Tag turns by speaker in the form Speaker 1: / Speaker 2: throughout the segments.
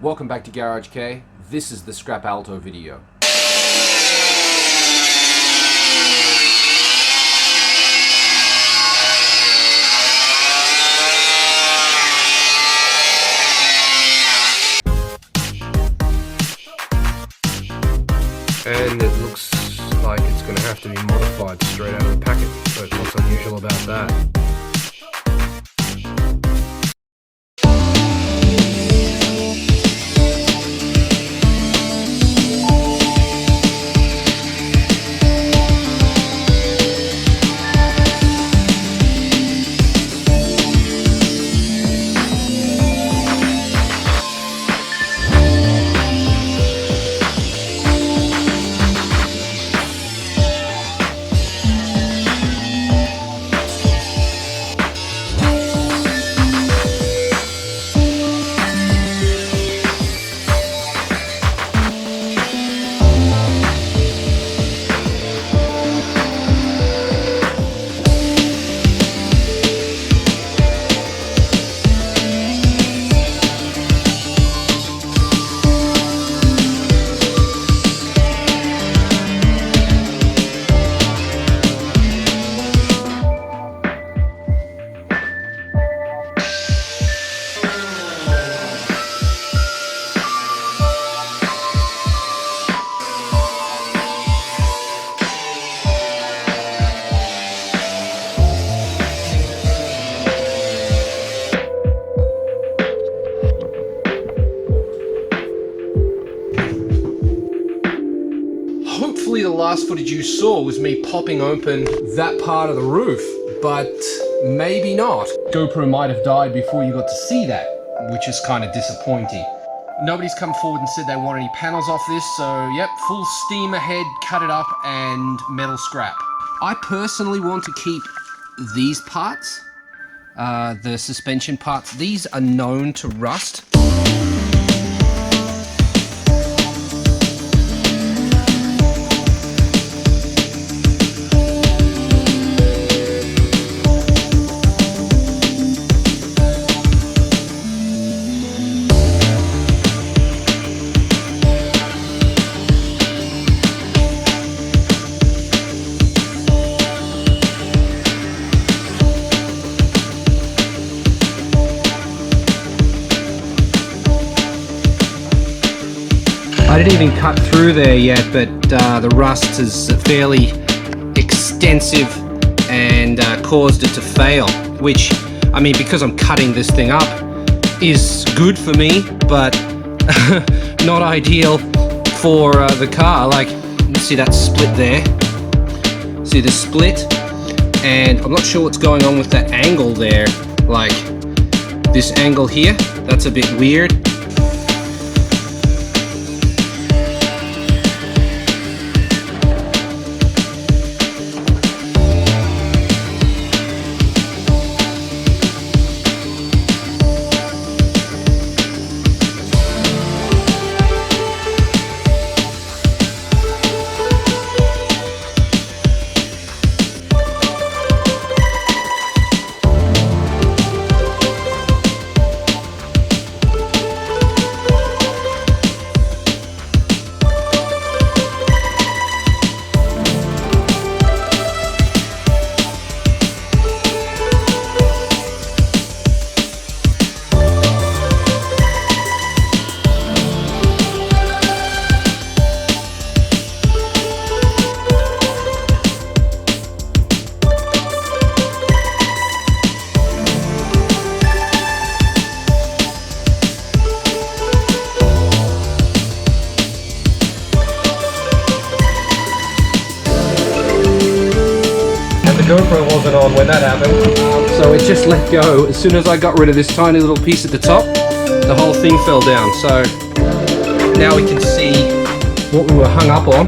Speaker 1: Welcome back to Garage Kei. This is the Scrap Alto video.
Speaker 2: And it looks like it's going to have to be modified straight out of the packet. So what's unusual about that?
Speaker 1: Hopefully the last footage you saw was me popping open that part of the roof, but maybe not. GoPro might have died before you got to see that, which is kind of disappointing. Nobody's come forward and said they want any panels off this, so yep, full steam ahead, cut it up, and metal scrap. I personally want to keep these parts, the suspension parts. These are known to rust.
Speaker 2: I didn't even cut through there yet, but the rust is fairly extensive and caused it to fail, which, I mean, because I'm cutting this thing up, is good for me, but not ideal for the car. Like, see that split there? See the split? And I'm not sure what's going on with that angle there. Like, this angle here, that's a bit weird. GoPro wasn't on when that happened,
Speaker 1: So it just let go. As soon as I got rid of this tiny little piece at the top, the whole thing fell down. So now we can see what we were hung up on.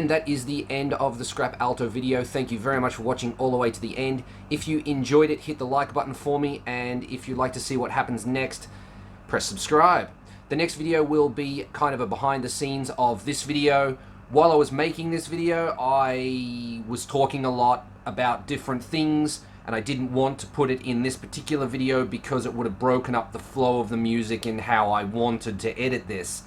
Speaker 1: And that is the end of the Scrap Alto video. Thank you very much for watching all the way to the end. If you enjoyed it, hit the like button for me, and if you'd like to see what happens next, press subscribe. The next video will be kind of a behind the scenes of this video. While I was making this video, I was talking a lot about different things, and I didn't want to put it in this particular video because it would have broken up the flow of the music and how I wanted to edit this.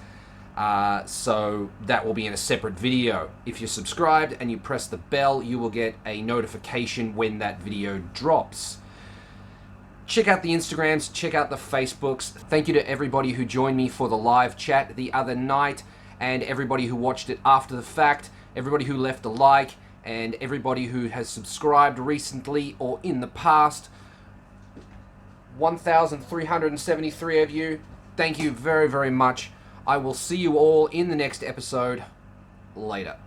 Speaker 1: So that will be in a separate video. If you're subscribed and you press the bell, you will get a notification when that video drops. Check out the Instagrams, check out the Facebooks. Thank you to everybody who joined me for the live chat the other night, and everybody who watched it after the fact, everybody who left a like, and everybody who has subscribed recently or in the past. 1,373 of you. Thank you very, very much. I will see you all in the next episode. Later.